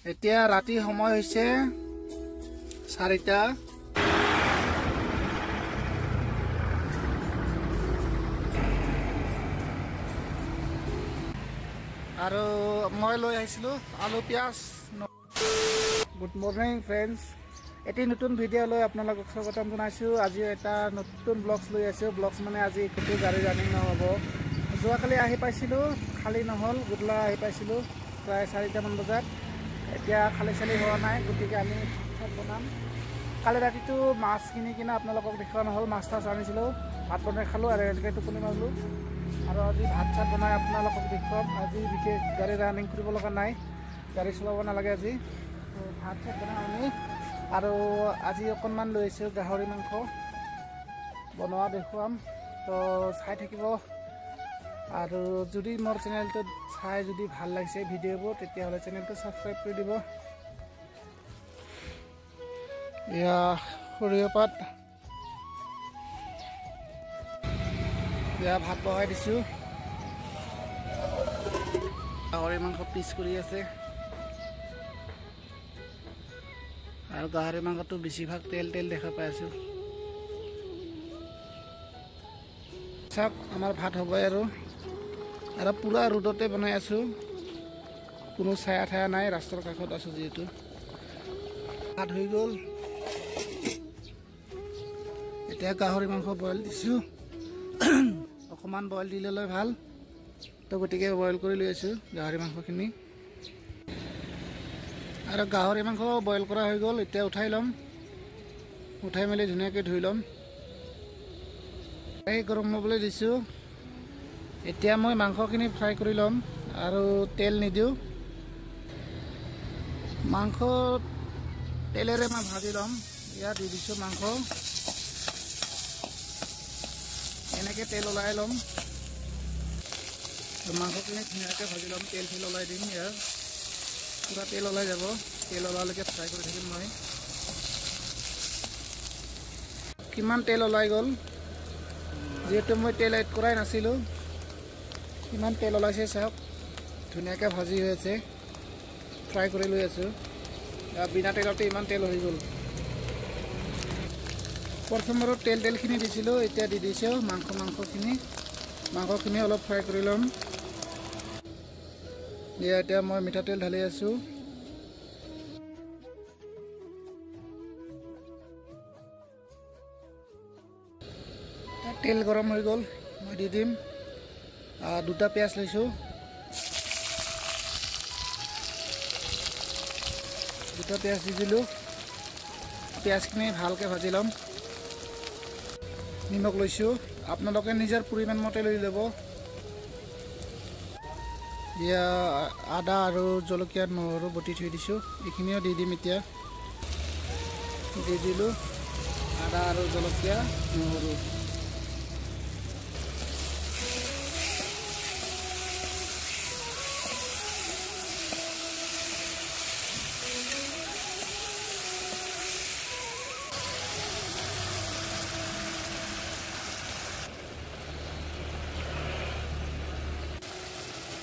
এতিয়া ৰাতি সময় হৈছে 4টা। আৰু মই লৈ আহিছিলোঁ আলু পিঁয়াজ। গুড মৰ্নিং ফ্ৰেণ্ডছ, এটি নতুন ভিডিঅ' লৈ আপোনালোকক স্বাগতম জনাইছোঁ। আজি এটা নতুন ব্লগছ লৈ আছোঁ। ব্লগছ মানে আজি গোটেই গাড়ী ৰানিং নহ'ব। যোৱাকালি আহি পাইছিলোঁ, খালী নহ'ল। গধূলা আহি পাইছিলোঁ প্ৰায় 4টামান বজাত। এতিয়া খালী চালি হোৱা নাই, গতিকে আমি ভাত বনাম। কালি ৰাতিটো মাছ কিনি কিনে আপোনালোকক দেখুওৱা নহ'ল। মাছ তাছ আনিছিলোঁ, ভাত বনাই খালোঁ আৰু এনেকৈ টোপনি মাৰিলোঁ। আৰু আজি ভাত চাত বনাই আপোনালোকক দেখুৱাম। আজি বিশেষ গাড়ী ৰানিং কৰিব লগা নাই, গাড়ী চলাব নালাগে আজি। ভাত চাত বনাম আমি। আৰু আজি অকণমান লৈ আহিছোঁ গাহৰি মাংস বনোৱা দেখুৱাম, তো চাই থাকিব। আৰু যদি মোৰ চেনেলটোত চাই যদি ভাল লাগিছে ভিডিঅ'বোৰ, তেতিয়াহ'লে চেনেলটো ছাবস্ক্ৰাইব কৰি দিব। এয়া সৰিয়হ পাত, এয়া ভাত বহাই দিছোঁ। গাহৰি মাংস পিচ কৰি আছে, আৰু গাহৰি মাংসটো বেছিভাগ তেল দেখা পাই আছোঁ। চাওক আমাৰ ভাত হ'বই আৰু পুৰা ৰ'দতে বনাই আছোঁ। কোনো ছায়া ঠায়া নাই, ৰাস্তাৰ কাষত আছোঁ যিহেতু। ভাত হৈ গ'ল। এতিয়া গাহৰি মাংস বইল দিছোঁ। অকণমান বইল দি ল'লে ভাল, তো গতিকে বইল কৰি লৈ আছোঁ গাহৰি মাংসখিনি। আৰু গাহৰি মাংস বইল কৰা হৈ গ'ল। এতিয়া উঠাই ল'ম, উঠাই মেলি ধুনীয়াকৈ ধুই ল'ম। এই গৰম হ'বলৈ দিছোঁ। এতিয়া মই মাংসখিনি ফ্ৰাই কৰি ল'ম আৰু তেল নিদিওঁ। মাংস তেলেৰে মই ভাজি ল'ম। ইয়াত দি দিছোঁ মাংস, এনেকৈ তেল ওলাই ল'ম। মাংসখিনি ধুনীয়াকৈ ভাজি ল'ম, তেল ওলাই দিম। ইয়াত পূৰা তেল ওলাই যাব, তেল ওলালৈকে ফ্ৰাই কৰি থাকিম মই। কিমান তেল ওলাই গ'ল, যিহেতু মই তেল এড কৰাই নাছিলোঁ। কিমান তেল ওলাইছে চাওক, ধুনীয়াকৈ ভাজি হৈ আছে, ফ্ৰাই কৰি লৈ আছোঁ। বিনা তেলতে ইমান তেল হৈ গ'ল। প্ৰথমবাৰত তেলখিনি দিছিলোঁ, এতিয়া দি দিছোঁ মাংসখিনি অলপ ফ্ৰাই কৰি ল'ম। এতিয়া মই মিঠাতেল ঢালি আছোঁ। তেল গৰম হৈ গ'ল, মই দি দিম। 2টা পিঁয়াজ লৈছোঁ, 2টা পিঁয়াজ দি দিলোঁ। পিঁয়াজখিনি ভালকৈ ভাজি ল'ম। নিমখ লৈছোঁ, আপোনালোকে নিজৰ পৰিমাণ মতে লৈ ল'ব। এতিয়া আদা আৰু জলকীয়া নহৰু বটি থৈ দিছোঁ, এইখিনিও দি দিম। এতিয়া দি দিলোঁ আদা আৰু জলকীয়া নহৰু।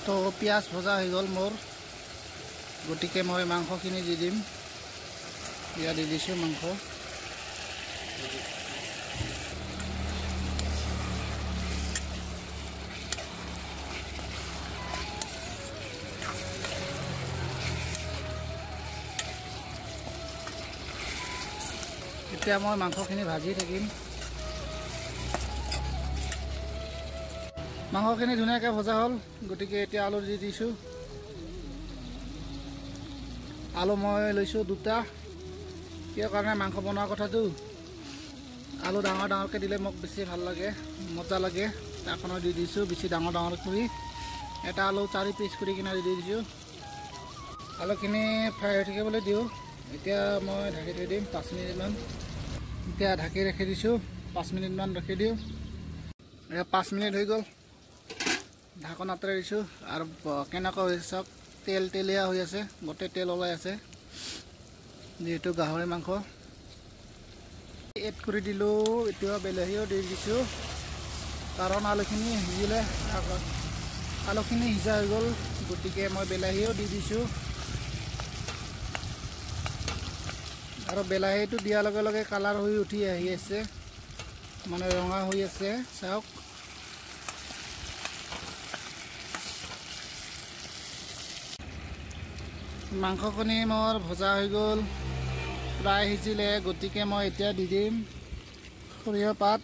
তো পিঁয়াজ ভজা হৈ গ'ল মোৰ, গতিকে মই মাংসখিনি দি দিম। ইয়াত দি দিছোঁ মাংস। এতিয়া মই মাংসখিনি ভাজি থাকিম। মাংসখিনি ধুনীয়াকৈ ভজা হ'ল, গতিকে এতিয়া আলু দি দিছোঁ। আলু মই লৈছোঁ 2টা। কিয় কাৰণে মাংস বনোৱা কথাটো, আলু ডাঙৰকৈ দিলে মোক বেছি ভাল লাগে, মজা লাগে। তাৰকাৰণে দি দিছোঁ বেছি ডাঙৰ কৰি। এটা আলু 4 পিচ কৰি কিনে দি দিছোঁ। আলুখিনি ফ্ৰাই হৈ থাকিবলৈ দিওঁ। এতিয়া মই ঢাকি থৈ দিম 5 মিনিটমান। এতিয়া ঢাকি ৰাখি দিছোঁ, 5 মিনিটমান ৰাখি দিওঁ। এতিয়া 5 মিনিট হৈ গ'ল, ঢাকন আঁতৰাই দিছোঁ। আৰু কেনেকুৱা হৈছে চাওক, তেলীয়া হৈ আছে, গোটেই তেল ওলাই আছে, যিহেতু গাহৰি মাংস। এড কৰি দিলোঁ। এতিয়া বিলাহীও দি দিছোঁ, কাৰণ আলুখিনি সিজিলে, আলুখিনি সিজা হৈ গ'ল, গতিকে মই বিলাহীও দি দিছোঁ। আৰু বিলাহীটো দিয়াৰ লগে লগে কালাৰ হৈ উঠি আহি আছে, মানে ৰঙা হৈ আছে। চাওক মাংসখিনি মোৰ ভজা হৈ গ'ল, প্ৰায় সিজিলে। গতিকে মই এতিয়া দি দিম সৰিয়হ পাত।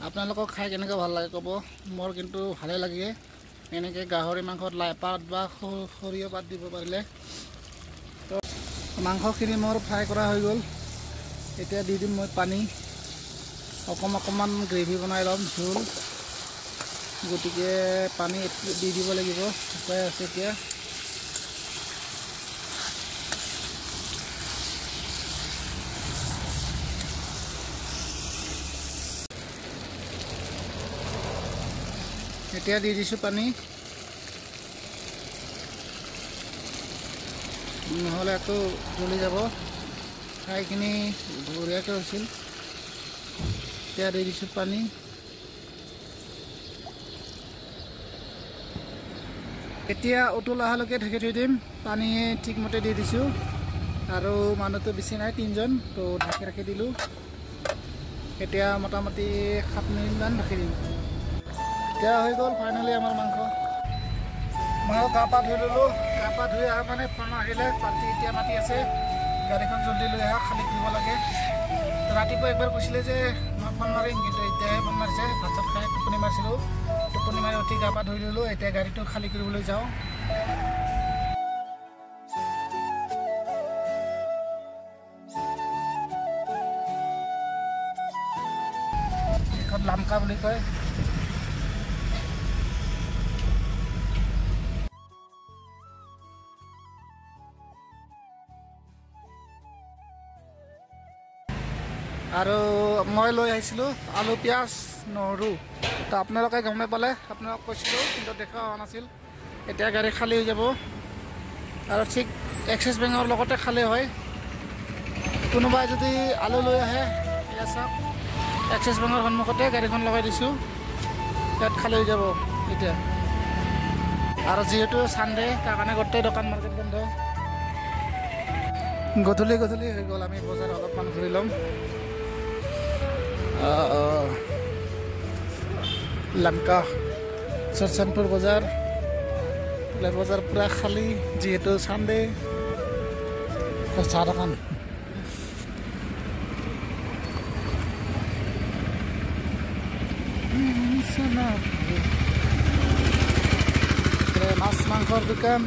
আপোনালোকক খাই কেনেকৈ ভাল লাগে ক'ব, মোৰ কিন্তু ভালে লাগে এনেকৈ গাহৰি মাংসত লাই পাত বা সৰিয়হ পাত দিব পাৰিলে। তো মাংসখিনি মোৰ ফ্ৰাই কৰা হৈ গ'ল। এতিয়া দি দিম মই পানী, অকণমান গ্ৰেভি বনাই ল'ম, জোল। গতিকে পানী দি দিব লাগিব, শুকাই আছে এতিয়া। এতিয়া দি দিছোঁ পানী, নহ'লে আকৌ জ্বলি যাব। ফ্ৰাইখিনি বঢ়িয়াকৈ হৈছিল। এতিয়া দি দিছোঁ পানী। এতিয়া উতল অহালৈকে ঢাকি থৈ দিম। পানী ঠিকমতে দি দিছোঁ আৰু মানুহটো বেছি নাই, 3জন, তো ঢাকি ৰাখি দিলোঁ। এতিয়া মোটামুটি 7 মিনিটমান ঢাকি দিম। এতিয়া হৈ গ'ল ফাইনেলি আমাৰ মাংস। ময়ো গা পা ধুই ল'লোঁ। গা পা ধুই অহা মানে ফোন আহিলে, পাৰ্টি এতিয়া মাতি আছে, গাড়ীখন জল্দি লৈ আহা, খালী কৰিব লাগে। ৰাতিপুৱা একবাৰ কৈছিলে যে মই ফোন মাৰিম, কিন্তু এতিয়াহে ফোন মাৰিছে। ভাত চাত খাই টোপনি মাৰিছিলোঁ, টোপনি মাৰি উঠি গা পা ধুই ল'লোঁ। এতিয়া গাড়ীটো খালী কৰিবলৈ যাওঁ। এইখন লামকা বুলি কয়। আৰু মই লৈ আহিছিলোঁ আলু, পিঁয়াজ, নহৰু। তো আপোনালোকে গমে পালে, আপোনালোকক কৈছিলোঁ, কিন্তু দেখা হোৱা নাছিল। এতিয়া গাড়ী খালী হৈ যাব আৰু ঠিক এক্সিছ বেংকৰ লগতে খালী হয়। কোনোবাই যদি আলু লৈ আহে, এয়া চাওক, এক্সিছ বেংকৰ সন্মুখতে গাড়ীখন লগাই দিছোঁ, ইয়াত খালী হৈ যাব এতিয়া। আৰু যিহেতু ছানডে, তাৰ কাৰণে গোটেই দোকান মাৰ্কেট বন্ধ। গধূলি হৈ গ'ল, আমি বজাৰ অলপমান ঘূৰি ল'ম। লামকা চৰচানপুৰ বজাৰ, বজাৰ পূৰা খালী, যিহেতু ছানডে। চাহ দোকান, মাছ মাংসৰ দোকান।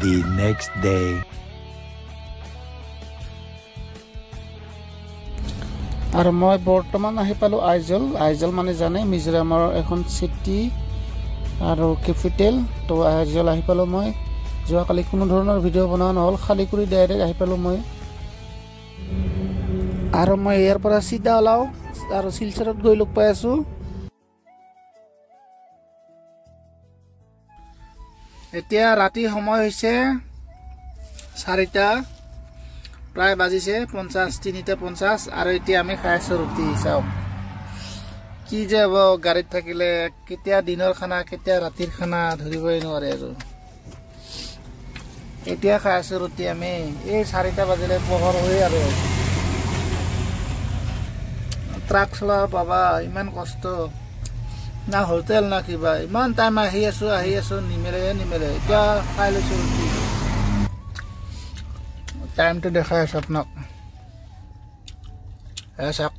The next day. আৰু মই বৰ্তমান আহি পালোঁ আইজল মানে জানে মিজোৰামৰ এখন চিটি আৰু কেপিটেল। তো আইজল আহি পালোঁ মই। যোৱাকালি কোনো ধৰণৰ ভিডিঅ' বনোৱা নহ'ল, খালী কৰি ডাইৰেক্ট আহি পালোঁ মই। আৰু মই ইয়াৰ পৰা চিধা ওলাওঁ আৰু শিলচৰত গৈ লগ পাই আছোঁ। এতিয়া ৰাতি সময় হৈছে 4টা, প্ৰায় বাজিছে 3:50। আৰু এতিয়া আমি খাই আছোঁ ৰুটি। চাওক কি যে হ'ব গাড়ীত থাকিলে, কেতিয়া দিনৰ খানা কেতিয়া ৰাতিৰ খানা ধৰিবই নোৱাৰে। আৰু এতিয়া খাই আছোঁ ৰুটি আমি। এই 4টা বাজিলে পোহৰ হৈ, আৰু ট্ৰাক চলোৱা পাবা ইমান কষ্ট, না হোটেল না কিবা। ইমান টাইম আহি আছোঁ, নিমিলে। এতিয়া খাই লৈছোঁ ৰুটি। টাইমটো দেখাই আছোঁ আপোনাক, চাওক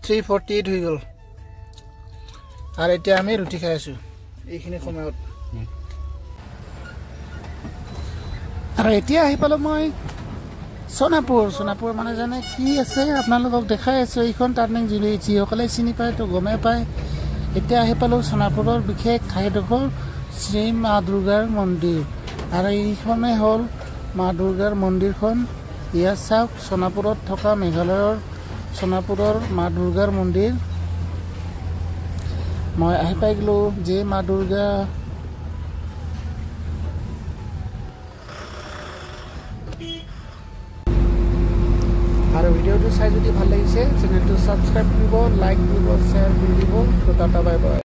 3:48 হৈ গ'ল। আৰু এতিয়া আমি ৰুটি খাই আছোঁ এইখিনি সময়ত। আৰু এতিয়া আহি পালোঁ মই সোণাপুৰ মানে জানে কি আছে, আপোনালোকক দেখাই আছোঁ। এইখন টাৰ্ণিং যিসকলে চিনি পায় তো গমেই পায়। এতিয়া আহি পালোঁ সোণাপুৰৰ বিশেষ ঠাইডোখৰ, শ্ৰী মা দুৰ্গাৰ মন্দিৰ। আৰু এইখনেই হ'ল মা দুৰ্গাৰ মন্দিৰখন। ইয়াত চাওক, সোণাপুৰত থকা মেঘালয়ৰ সোণাপুৰৰ মা দুৰ্গাৰ মন্দিৰ। মই আহি পাই গ'লোঁ যে মা দুৰ্গা। আৰু ভিডিঅ'টো চাই যদি ভাল লাগিছে, চেনেলটো ছাবস্ক্ৰাইব কৰিব, লাইক কৰিব, শ্বেয়াৰ কৰি দিব। তো টাটা বাই বাই।